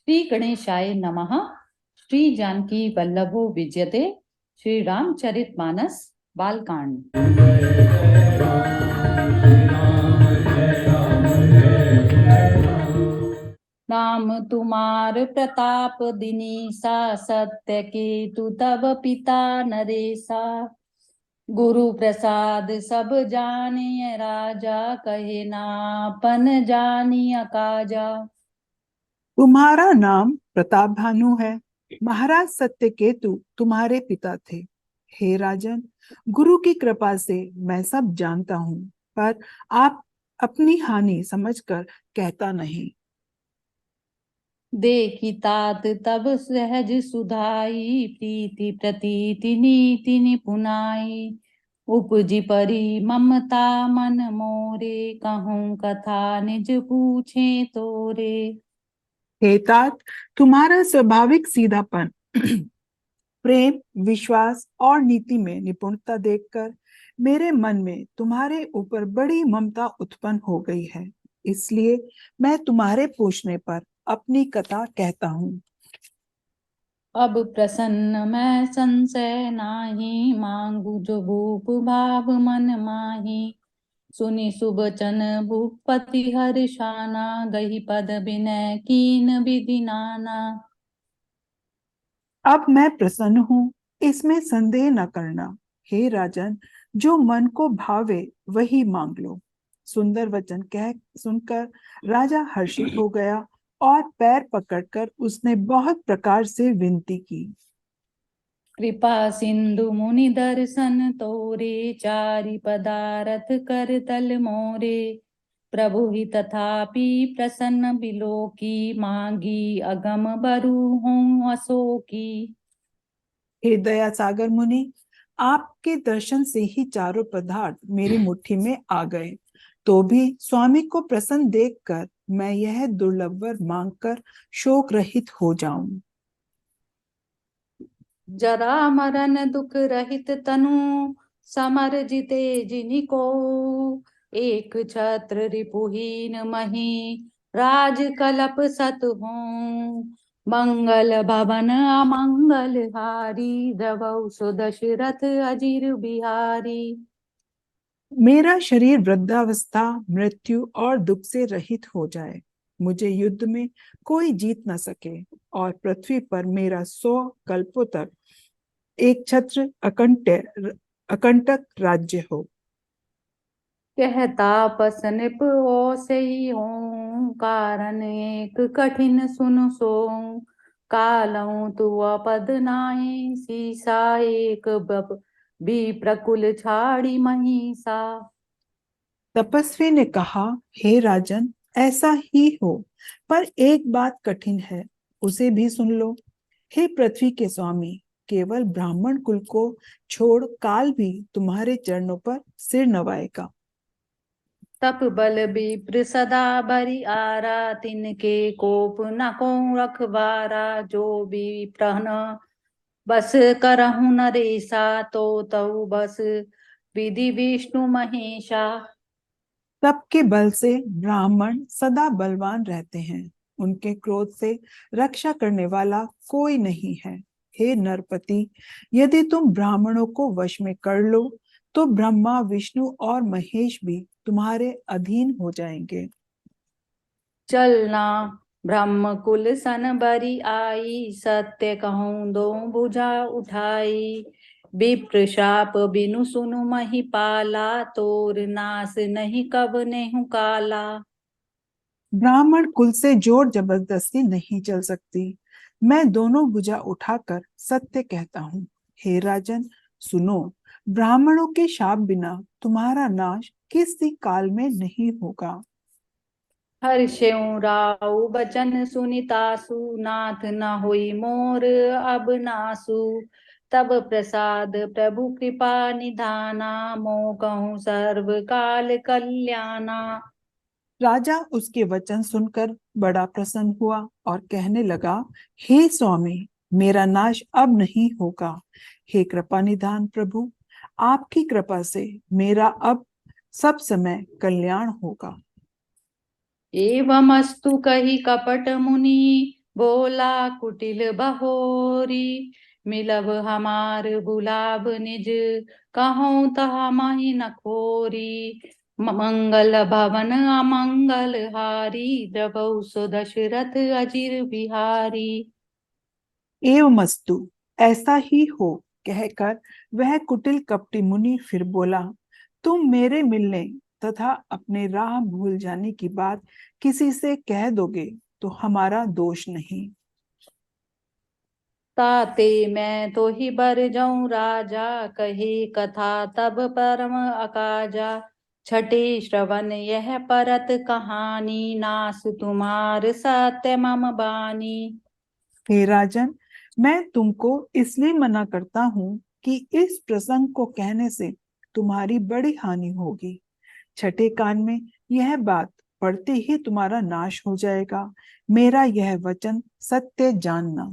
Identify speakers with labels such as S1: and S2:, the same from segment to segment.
S1: श्री गणेशाय नमः। श्री जानकी वल्लभो विजयते। श्री रामचरितमानस बालकांड। नाम तुम्हार प्रताप दिनीसा, सत्य केतु तब पिता नरेसा। गुरु प्रसाद सब जानिय राजा, कहे नापन जानिय काजा।
S2: तुम्हारा नाम प्रताप भानु है। महाराज सत्यकेतु तुम्हारे पिता थे। हे राजन, गुरु की कृपा से मैं सब जानता हूँ, पर आप अपनी हानि समझकर कहता नहीं।
S1: देखी तात तब सहज सुधाई, प्रीति प्रतीति नीति निपुनाई। उपजी परी ममता मन मोरे, कहूँ कथा निज पूछे तोरे।
S2: हे तात, तुम्हारा स्वाभाविक सीधापन, प्रेम, विश्वास और नीति में निपुणता देखकर मेरे मन में तुम्हारे ऊपर बड़ी ममता उत्पन्न हो गई है। इसलिए मैं तुम्हारे पूछने पर अपनी कथा कहता हूँ।
S1: अब प्रसन्न मैं संशय नाही, मांगू जो भूप भाव मन माही। सुनि सुबचन भूपति हर्षाना, गही पद विनय कीन विधि नाना।
S2: अब मैं प्रसन्न हूँ, इसमें संदेह न करना। हे राजन, जो मन को भावे वही मांग लो। सुंदर वचन कह सुनकर राजा हर्षित हो गया और पैर पकड़कर उसने बहुत प्रकार से विनती की।
S1: कृपा सिंधु मुनि दर्शन तोरे, चारि पदारथ कर तल मोरे। प्रभु ही तथापि प्रसन्न बिलोकी, मांगी अगम बरु हूँ अशोकी।
S2: हे दया सागर मुनि, आपके दर्शन से ही चारों पदार्थ मेरी मुट्ठी में आ गए, तो भी स्वामी को प्रसन्न देखकर मैं यह दुर्लभ वर मांगकर शोक रहित हो जाऊं।
S1: जरा मरण दुख रहित तनु, समर जिते जिनिको। एक छत्र रिपुहीन मही, राज कलप सत हों। मंगल भवन अमंगल हारी, द्रवौ सुदशरथ अजिर बिहारी।
S2: मेरा शरीर वृद्धावस्था, मृत्यु और दुख से रहित हो जाए, मुझे युद्ध में कोई जीत न सके, और पृथ्वी पर मेरा 100 कल्पों तक एक छत्र अकंटक राज्य हो।
S1: कहता पस निप ओसे ही हों, कारण एक कठिन सुन सो। कालऊ तु पद नाहि, सीसा एक बप भी प्रकुल छाड़ी महिषा।
S2: तपस्वी ने कहा, हे राजन, ऐसा ही हो, पर एक बात कठिन है, उसे भी सुन लो। हे पृथ्वी के स्वामी, केवल ब्राह्मण कुल को छोड़ काल भी तुम्हारे चरणों पर सिर नवाएगा।
S1: तप बल विप्र सदा बरि आरा, तिनके कोप न को रखबारा। जो भी प्रहन बस करहु नरेसा, तो तऊ बस विधि विष्णु महेशा।
S2: तप के बल से ब्राह्मण सदा बलवान रहते हैं, उनके क्रोध से रक्षा करने वाला कोई नहीं है। हे नरपति, यदि तुम ब्राह्मणों को वश में कर लो, तो ब्रह्मा, विष्णु और महेश भी तुम्हारे अधीन हो जाएंगे।
S1: चलना ब्रह्म कुल सन बरी आई, सत्य कहूँ दो भुजा उठाई। विप्र शाप बिनु सुनु महिपाला, तोर नास नहीं कब नेहु काला।
S2: ब्राह्मण कुल से जोर जबरदस्ती नहीं चल सकती। मैं दोनों भुजा उठाकर सत्य कहता हूँ। हे राजन, सुनो, ब्राह्मणों के शाप बिना तुम्हारा नाश किसी काल में नहीं होगा।
S1: हर्षेउ राउ बचन सुनितासु, नाथ न होई मोर अब नासु। तब प्रसाद प्रभु कृपा निधाना, मोह कहूँ सर्व काल कल्याणा।
S2: राजा उसके वचन सुनकर बड़ा प्रसन्न हुआ और कहने लगा, हे स्वामी, मेरा नाश अब नहीं होगा। हे कृपा निधान प्रभु, आपकी कृपा से मेरा अब सब समय कल्याण होगा।
S1: एवमस्तु कही कपट मुनि, बोला कुटिल बहोरी, मिलब हमार बुलाब निज, कहूँ तह मही न खोरी। मंगल भवन अमंगल हारी, द्रवौ सो दशरथ अजिर बिहारी।
S2: एवमस्तु, ऐसा ही हो, कहकर वह कुटिल कपटी मुनि फिर बोला, तुम मेरे मिलने तथा अपने राह भूल जाने की बात किसी से कह दोगे तो हमारा दोष नहीं।
S1: ताते मैं तो ही बर जाऊं राजा, कही कथा तब परम अकाजा। छठे श्रवण यह परत कहानी, नास तुम्हार सत्य मम बानी।
S2: हे राजन, मैं तुमको इसलिए मना करता हूँ कि इस प्रसंग को कहने से तुम्हारी बड़ी हानि होगी। छठे कान में यह बात पढ़ते ही तुम्हारा नाश हो जाएगा। मेरा यह वचन सत्य जानना।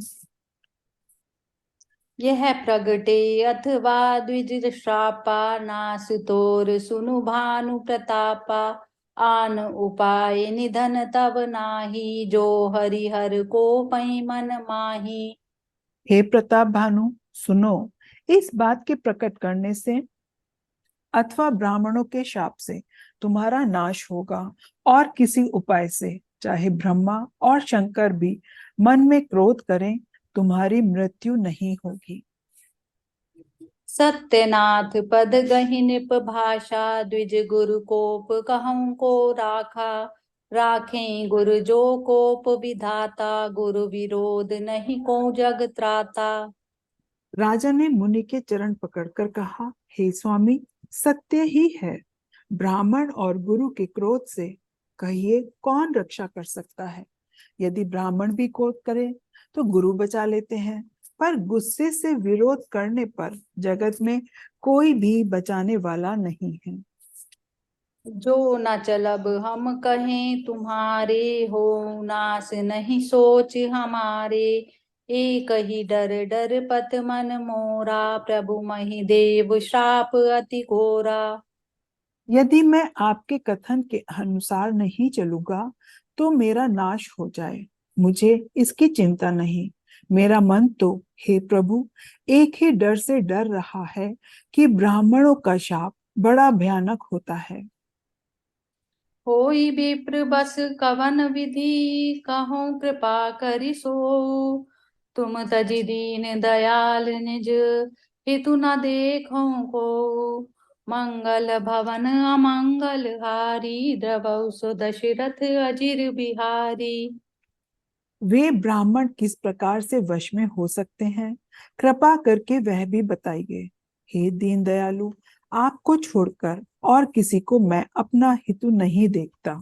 S1: यह प्रगटे अथवा द्विज श्रापा, नास तोर सुनु भानु प्रतापा। आन उपाय निधन तब नाही, जो हरिहर को पै मन माही।
S2: हे प्रताप भानु, सुनो, इस बात के प्रकट करने से अथवा ब्राह्मणों के शाप से तुम्हारा नाश होगा, और किसी उपाय से, चाहे ब्रह्मा और शंकर भी मन में क्रोध करें, तुम्हारी मृत्यु नहीं होगी।
S1: सत्यनाथ पद गहि निप भाषा, द्विज गुरु कोप कहूँ को राखा। राखें गुरु जो कोप विधाता, गुरु विरोध नहीं को जग त्राता।
S2: राजा ने मुनि के चरण पकड़कर कहा, हे स्वामी, सत्य ही है। ब्राह्मण और गुरु के क्रोध से कहिए कौन रक्षा कर सकता है। यदि ब्राह्मण भी क्रोध करे तो गुरु बचा लेते हैं, पर गुस्से से विरोध करने पर जगत में कोई भी बचाने वाला नहीं है।
S1: जो न चलब हम कहें तुम्हारे, हो नास नहीं सोच हमारे। एक ही डर डर पत मन मोरा, प्रभु मही देव श्राप अति घोरा।
S2: यदि मैं आपके कथन के अनुसार नहीं चलूंगा तो मेरा नाश हो जाए, मुझे इसकी चिंता नहीं। मेरा मन तो, हे प्रभु, एक ही डर से डर रहा है कि ब्राह्मणों का शाप बड़ा भयानक होता है।
S1: होई विप्र बस कवन विधि, कहूँ कृपा करि सो। तुम तजि दीन दयाल निज, हितु न देखो को। मंगल भवन अमंगल हारी, द्रवौ सो दशरथ अजिर बिहारी।
S2: वे ब्राह्मण किस प्रकार से वश में हो सकते हैं, कृपा करके वह भी बताइए। हे दीन दयालु, आपको छोड़कर और किसी को मैं अपना हितु नहीं देखता।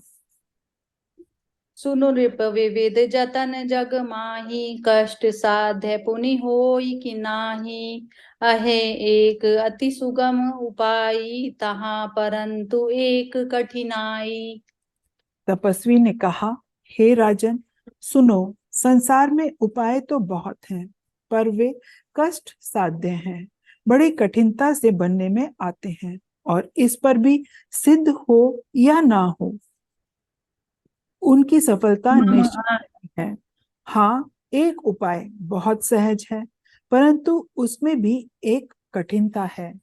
S1: सुनु नृप विविध जतन जग माही, कष्ट साध्य पुनि होई कि नाही। अहे एक अति सुगम उपाय, तहाँ परंतु एक कठिनाई।
S2: तपस्वी ने कहा, हे राजन, सुनो, संसार में उपाय तो बहुत हैं, पर वे कष्ट साध्य हैं, बड़ी कठिनता से बनने में आते हैं, और इस पर भी सिद्ध हो या ना हो, उनकी सफलता
S1: मम
S2: निश्चित है। हाँ, एक उपाय बहुत सहज है, परंतु उसमें भी एक कठिनता है।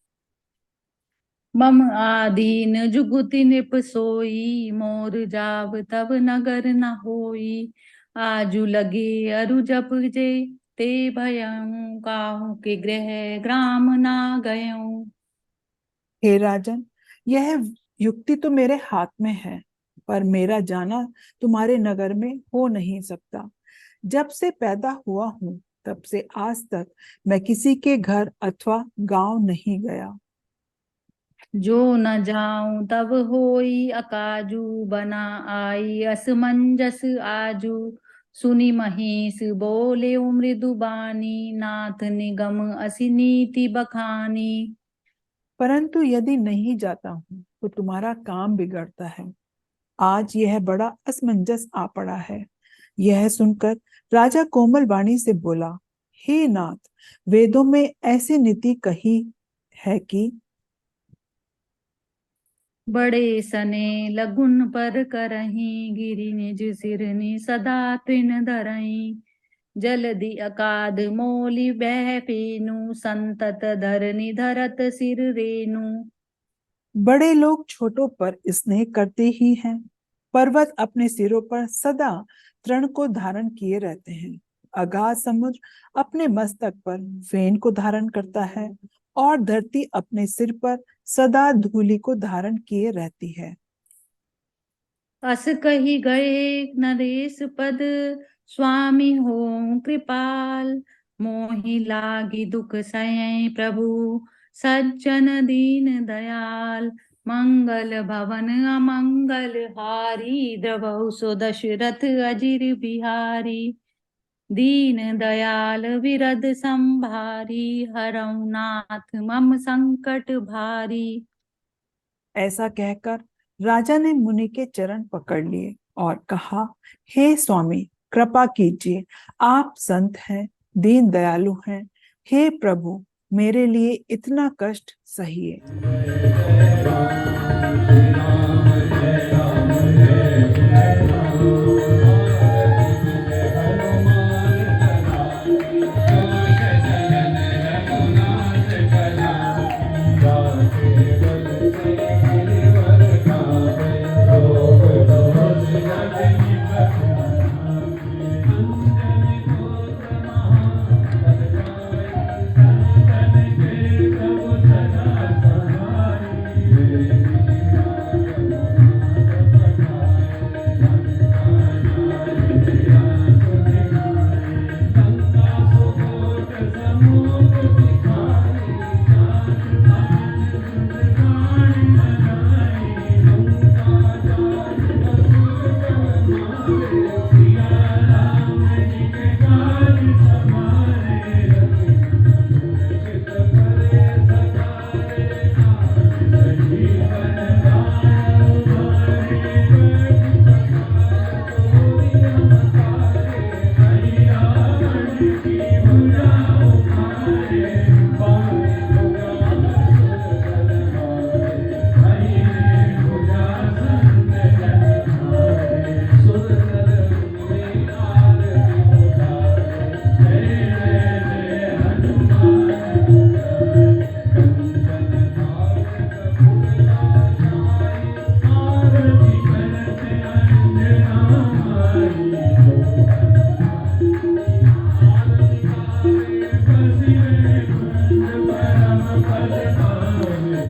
S1: मम आदीन जुगुति निप सोई, मोर जाव तब नगर न होई। आजु लगे अरु जप जे, ते भयऊ काहू के गृह ग्राम ना गयऊं।
S2: हे राजन, यह युक्ति तो मेरे हाथ में है, पर मेरा जाना तुम्हारे नगर में हो नहीं सकता। जब से पैदा हुआ हूं तब से आज तक मैं किसी के घर अथवा गांव नहीं गया।
S1: जो न जाऊं तब होई अकाजू, बना आई असमंजस आजू। सुनी महेश बोले मृदु बानी, नाथ निगम असि नीति बखानी।
S2: परंतु यदि नहीं जाता हूं तो तुम्हारा काम बिगड़ता है। आज यह बड़ा असमंजस आ पड़ा है। यह सुनकर राजा कोमल वाणी से बोला, हे नाथ, वेदों में ऐसी नीति कही है कि
S1: बड़े सने लघुन पर करही, गिरि निज सिरनि सदा तृण धरही। जलधि अकाद मोलि बह पेनु संतत धरनि धरत सिर रेनु।
S2: बड़े लोग छोटों पर स्नेह करते ही हैं। पर्वत अपने सिरों पर सदा तृण को धारण किए रहते हैं। अगाध समुद्र अपने मस्तक पर फेन को धारण करता है और धरती अपने सिर पर सदा धूलि को धारण किए रहती है।
S1: अस कही गए नरेश पद, स्वामी हो कृपाल। मोहि लागी दुख सहे प्रभु, सज्जन दीन दयाल। मंगल भवन अमंगल हारी, द्रवहु सो दशरथ अजिर बिहारी। दीन दयाल विरद संभारी, हरऊ नाथ मम संकट भारी।
S2: ऐसा कहकर राजा ने मुनि के चरण पकड़ लिए और कहा, हे स्वामी कृपा कीजिए, आप संत हैं, दीन दयालु हैं। हे प्रभु, मेरे लिए इतना कष्ट सहिए।